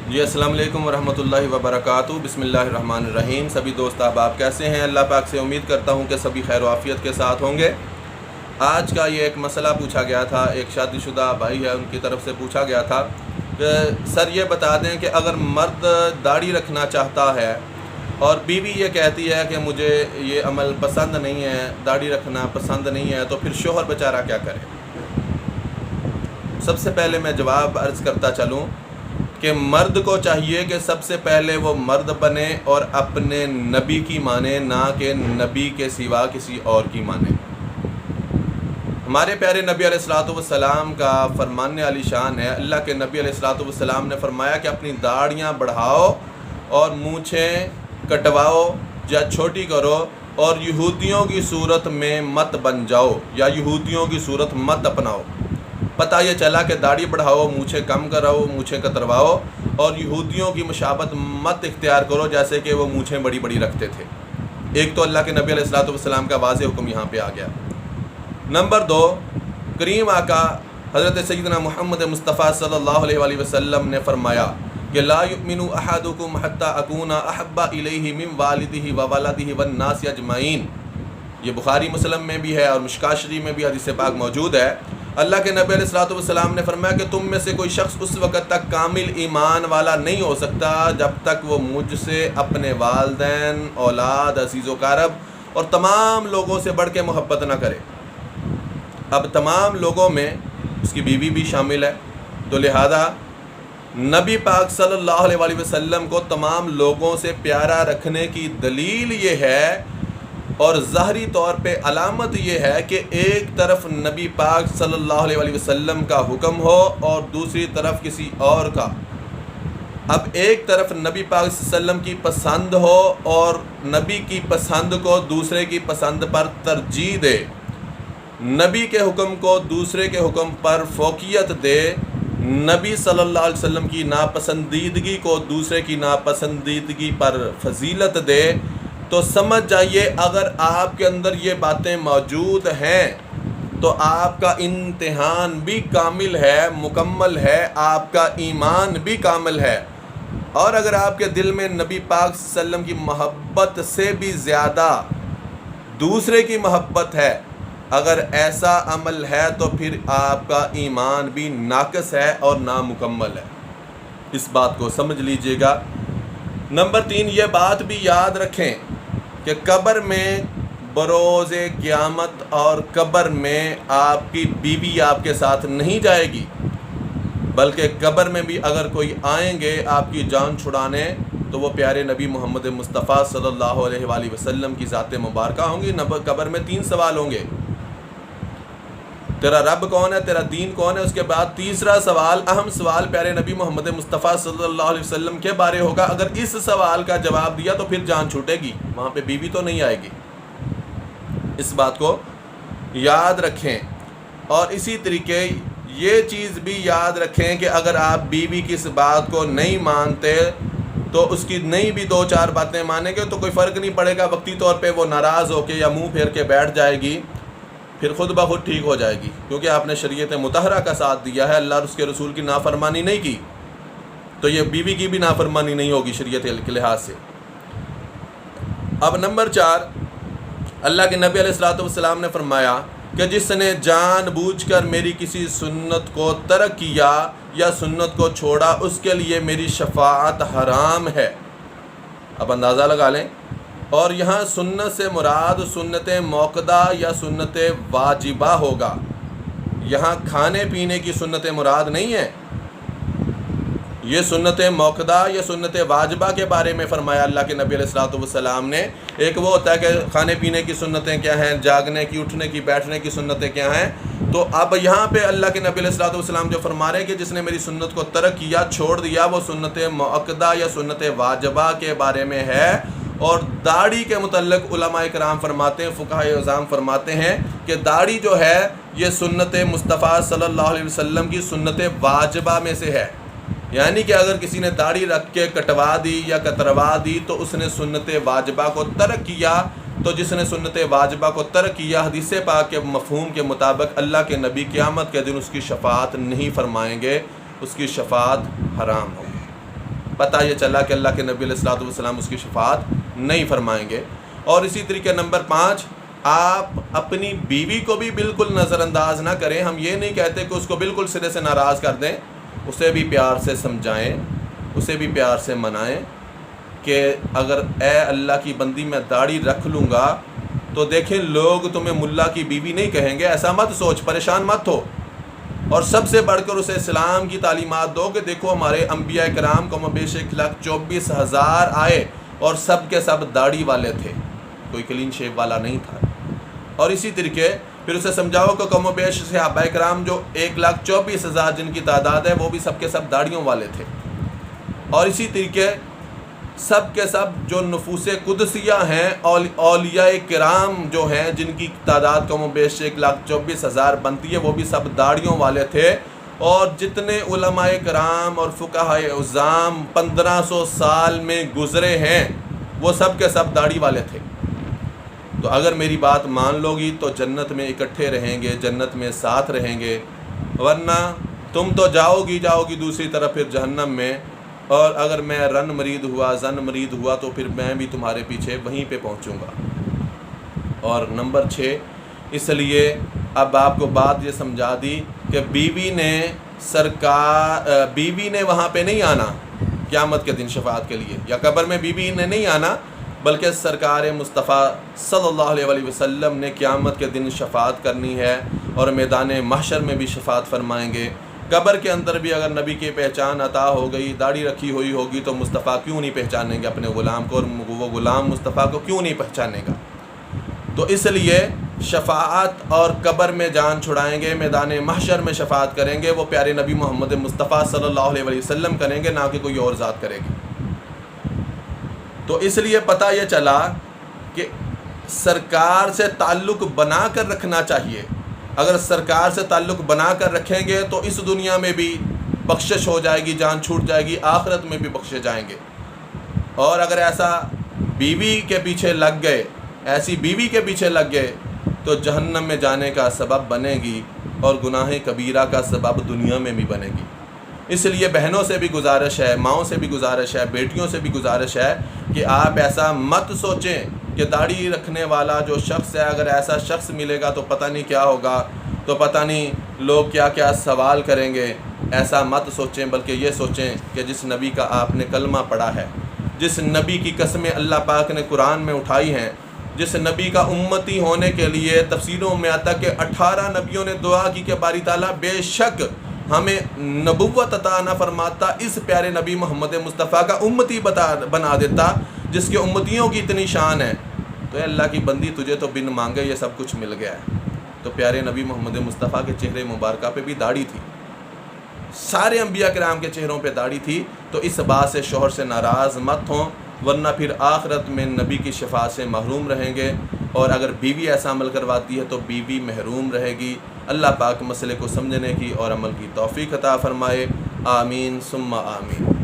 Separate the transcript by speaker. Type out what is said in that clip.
Speaker 1: جی السلام علیکم ورحمۃ اللہ وبرکاتہ۔ بسم اللہ الرحمن الرحیم۔ سبھی دوست احباب کیسے ہیں؟ اللہ پاک سے امید کرتا ہوں کہ سبھی خیر و عافیت کے ساتھ ہوں گے۔ آج کا یہ ایک مسئلہ پوچھا گیا تھا، ایک شادی شدہ بھائی ہے ان کی طرف سے پوچھا گیا تھا کہ سر یہ بتا دیں کہ اگر مرد داڑھی رکھنا چاہتا ہے اور بیوی یہ کہتی ہے کہ مجھے یہ عمل پسند نہیں ہے، داڑھی رکھنا پسند نہیں ہے، تو پھر شوہر بیچارہ کیا کرے؟ سب سے پہلے میں جواب عرض کرتا چلوں کہ مرد کو چاہیے کہ سب سے پہلے وہ مرد بنے اور اپنے نبی کی مانے، نہ کہ نبی کے سوا کسی اور کی مانے۔ ہمارے پیارے نبی علیہ الصلوۃ والسلام کا فرمان علی شان ہے۔ اللہ کے نبی علیہ الصلوۃ والسلام نے فرمایا کہ اپنی داڑیاں بڑھاؤ اور مونچھیں کٹواؤ یا چھوٹی کرو، اور یہودیوں کی صورت میں مت بن جاؤ یا یہودیوں کی صورت مت اپناؤ۔ پتہ یہ چلا کہ داڑھی بڑھاؤ، مونچھیں کم کراؤ، مونچھیں کترواؤ، اور یہودیوں کی مشابہت مت اختیار کرو جیسے کہ وہ مونچھیں بڑی بڑی رکھتے تھے۔ ایک تو اللہ کے نبی علیہ الصلوۃ والسلام کا واضح حکم یہاں پہ آ گیا۔ نمبر 2، کریم آقا حضرت سیدنا محمد مصطفیٰ صلی اللہ علیہ وآلہ وسلم نے فرمایا کہ لا یؤمن احدکم حتی اکون احب الیہ من والدہ وولدہ والناس اجمعین۔ یہ بخاری مسلم میں بھی ہے اور مشکاۃ شریف میں بھی حدیث پاک موجود ہے۔ اللہ کے نبی علیہ الصلوۃ والسلام نے فرمایا کہ تم میں سے کوئی شخص اس وقت تک کامل ایمان والا نہیں ہو سکتا جب تک وہ مجھ سے اپنے والدین، اولاد، عزیز و اقارب اور تمام لوگوں سے بڑھ کے محبت نہ کرے۔ اب تمام لوگوں میں اس کی بیوی بھی شامل ہے، تو لہذا نبی پاک صلی اللہ علیہ وآلہ وسلم کو تمام لوگوں سے پیارا رکھنے کی دلیل یہ ہے اور ظاہری طور پہ علامت یہ ہے کہ ایک طرف نبی پاک صلی اللہ علیہ وآلہ وسلم کا حکم ہو اور دوسری طرف کسی اور کا۔ اب ایک طرف نبی پاک صلی اللہ علیہ وسلم کی پسند ہو اور نبی کی پسند کو دوسرے کی پسند پر ترجیح دے، نبی کے حکم کو دوسرے کے حکم پر فوقیت دے، نبی صلی اللہ علیہ وسلم کی ناپسندیدگی کو دوسرے کی ناپسندیدگی پر فضیلت دے، تو سمجھ جائیے اگر آپ کے اندر یہ باتیں موجود ہیں تو آپ کا امتحان بھی کامل ہے، مکمل ہے، آپ کا ایمان بھی کامل ہے۔ اور اگر آپ کے دل میں نبی پاک صلی اللہ علیہ وسلم کی محبت سے بھی زیادہ دوسرے کی محبت ہے، اگر ایسا عمل ہے تو پھر آپ کا ایمان بھی ناقص ہے اور نامکمل ہے۔ اس بات کو سمجھ لیجئے گا۔ نمبر 3، یہ بات بھی یاد رکھیں کہ قبر میں بروز قیامت اور قبر میں آپ کی بیوی آپ کے ساتھ نہیں جائے گی، بلکہ قبر میں بھی اگر کوئی آئیں گے آپ کی جان چھڑانے تو وہ پیارے نبی محمد مصطفیٰ صلی اللہ علیہ وآلہ وسلم کی ذات مبارکہ ہوں گی۔ قبر میں 3 سوال ہوں گے، تیرا رب کون ہے، تیرا دین کون ہے، اس کے بعد تیسرا سوال، اہم سوال پیارے نبی محمد مصطفیٰ صلی اللہ علیہ وسلم کے بارے ہوگا۔ اگر اس سوال کا جواب دیا تو پھر جان چھوٹے گی، وہاں پہ بیوی تو نہیں آئے گی۔ اس بات کو یاد رکھیں، اور اسی طریقے یہ چیز بھی یاد رکھیں کہ اگر آپ بیوی کی اس بات کو نہیں مانتے تو اس کی نہیں بھی 2-4 باتیں مانیں گے تو کوئی فرق نہیں پڑے گا، وقتی طور پہ وہ ناراض ہو کے یا منہ پھیر کے بیٹھ جائے گی، پھر خود بخود ٹھیک ہو جائے گی، کیونکہ آپ نے شریعت مطہرہ کا ساتھ دیا ہے، اللہ اور اس کے رسول کی نافرمانی نہیں کی، تو یہ بیوی کی بھی نافرمانی نہیں ہوگی شریعت کے لحاظ سے۔ اب نمبر 4، اللہ کے نبی علیہ الصلوۃ والسلام نے فرمایا کہ جس نے جان بوجھ کر میری کسی سنت کو ترک کیا یا سنت کو چھوڑا اس کے لیے میری شفاعت حرام ہے۔ اب اندازہ لگا لیں، اور یہاں سنت سے مراد سنت موقدہ یا سنت واجبہ ہوگا، یہاں کھانے پینے کی سنت مراد نہیں ہے۔ یہ سنت موقدہ یا سنت واجبہ کے بارے میں فرمایا اللہ کے نبی علیہ الصلوۃ والسلام نے۔ ایک وہ ہوتا ہے کہ کھانے پینے کی سنتیں کیا ہیں، جاگنے کی، اٹھنے کی، بیٹھنے کی سنتیں کیا ہیں، تو اب یہاں پہ اللہ کے نبی علیہ الصلوۃ والسلام جو فرما رہے ہیں کہ جس نے میری سنت کو ترک کیا، چھوڑ دیا، وہ سنت موقدہ یا سنت واجبہ کے بارے میں ہے۔ اور داڑھی کے متعلق علماء کرام فرماتے ہیں، فقہاء اعظام فرماتے ہیں کہ داڑھی جو ہے یہ سنت مصطفیٰ صلی اللہ علیہ وسلم کی سنت واجبہ میں سے ہے، یعنی کہ اگر کسی نے داڑھی رکھ کے کٹوا دی یا کتروا دی تو اس نے سنت واجبہ کو ترک کیا۔ تو جس نے سنت واجبہ کو ترک کیا، حدیث پاک کے مفہوم کے مطابق اللہ کے نبی قیامت کے دن اس کی شفاعت نہیں فرمائیں گے، اس کی شفاعت حرام ہوگی۔ پتہ یہ چلا کہ اللہ کے نبی علیہ الصلوۃ والسلام اس کی شفاعت نہیں فرمائیں گے۔ اور اسی طریقے نمبر 5، آپ اپنی بیوی کو بھی بالکل نظر انداز نہ کریں۔ ہم یہ نہیں کہتے کہ اس کو بالکل سرے سے ناراض کر دیں، اسے بھی پیار سے سمجھائیں، اسے بھی پیار سے منائیں کہ اگر اے اللہ کی بندی میں داڑھی رکھ لوں گا تو دیکھیں لوگ تمہیں ملا کی بیوی نہیں کہیں گے، ایسا مت سوچ، پریشان مت ہو۔ اور سب سے بڑھ کر اسے اسلام کی تعلیمات دو کہ دیکھو ہمارے انبیاء کرام کم و بیش 1,24,000 آئے اور سب کے سب داڑھی والے تھے، کوئی کلین شیو والا نہیں تھا۔ اور اسی طریقے پھر اسے سمجھاؤ کہ کم و بیش صحابہ کرام جو 1,24,000 جن کی تعداد ہے وہ بھی سب کے سب داڑھیوں والے تھے۔ اور اسی طریقے سب کے سب جو نفوس قدسیہ ہیں، اولیاء کرام جو ہیں جن کی تعداد کم و بیش 1,24,000 بنتی ہے، وہ بھی سب داڑھیوں والے تھے۔ اور جتنے علماء کرام اور فقہاء عظام 1500 سال میں گزرے ہیں وہ سب کے سب داڑھی والے تھے۔ تو اگر میری بات مان لو گی تو جنت میں اکٹھے رہیں گے، جنت میں ساتھ رہیں گے، ورنہ تم تو جاؤ گی دوسری طرف پھر جہنم میں، اور اگر میں رن مرید ہوا، زن مرید ہوا تو پھر میں بھی تمہارے پیچھے وہیں پہ پہنچوں گا۔ اور نمبر 6، اس لیے اب آپ کو بات یہ سمجھا دی کہ بیوی نے وہاں پہ نہیں آنا قیامت کے دن شفاعت کے لیے، یا قبر میں بیوی نے نہیں آنا، بلکہ سرکار مصطفیٰ صلی اللہ علیہ وسلم نے قیامت کے دن شفاعت کرنی ہے، اور میدان محشر میں بھی شفاعت فرمائیں گے۔ قبر کے اندر بھی اگر نبی کی پہچان عطا ہو گئی، داڑھی رکھی ہوئی ہوگی، تو مصطفیٰ کیوں نہیں پہچانیں گے اپنے غلام کو، اور وہ غلام مصطفیٰ کو کیوں نہیں پہچانے گا؟ تو اس لیے شفاعت اور قبر میں جان چھڑائیں گے، میدان محشر میں شفاعت کریں گے وہ پیارے نبی محمد مصطفیٰ صلی اللہ علیہ وسلم کریں گے، نہ کہ کوئی اور ذات کرے گی۔ تو اس لیے پتہ یہ چلا کہ سرکار سے تعلق بنا کر رکھنا چاہیے۔ اگر سرکار سے تعلق بنا کر رکھیں گے تو اس دنیا میں بھی بخشش ہو جائے گی، جان چھوٹ جائے گی، آخرت میں بھی بخشے جائیں گے۔ اور اگر ایسا بیوی کے پیچھے لگ گئے، ایسی بیوی کے پیچھے لگ گئے تو جہنم میں جانے کا سبب بنے گی، اور گناہ کبیرہ کا سبب دنیا میں بھی بنے گی۔ اس لیے بہنوں سے بھی گزارش ہے، ماؤں سے بھی گزارش ہے، بیٹیوں سے بھی گزارش ہے کہ آپ ایسا مت سوچیں کہ داڑھی رکھنے والا جو شخص ہے، اگر ایسا شخص ملے گا تو پتہ نہیں کیا ہوگا، تو پتہ نہیں لوگ کیا کیا سوال کریں گے۔ ایسا مت سوچیں، بلکہ یہ سوچیں کہ جس نبی کا آپ نے کلمہ پڑھا ہے، جس نبی کی قسمیں اللہ پاک نے قرآن میں اٹھائی ہیں، جس نبی کا امتی ہونے کے لیے تفسیروں میں آتا کہ 18 نبیوں نے دعا کی کہ باری تعالیٰ بے شک ہمیں نبوت عطا نہ فرماتا، اس پیارے نبی محمد مصطفیٰ کا امتی بنا دیتا جس کے امتیوں کی اتنی شان ہے۔ تو اے اللہ کی بندی، تجھے تو بن مانگے یہ سب کچھ مل گیا ہے۔ تو پیارے نبی محمد مصطفیٰ کے چہرے مبارکہ پہ بھی داڑھی تھی، سارے انبیاء کرام کے چہروں پہ داڑھی تھی۔ تو اس بات سے شوہر سے ناراض مت ہوں، ورنہ پھر آخرت میں نبی کی شفاعت سے محروم رہیں گے، اور اگر بیوی ایسا عمل کرواتی ہے تو بیوی محروم رہے گی۔ اللہ پاک مسئلے کو سمجھنے کی اور عمل کی توفیق عطا فرمائے، آمین ثم آمین۔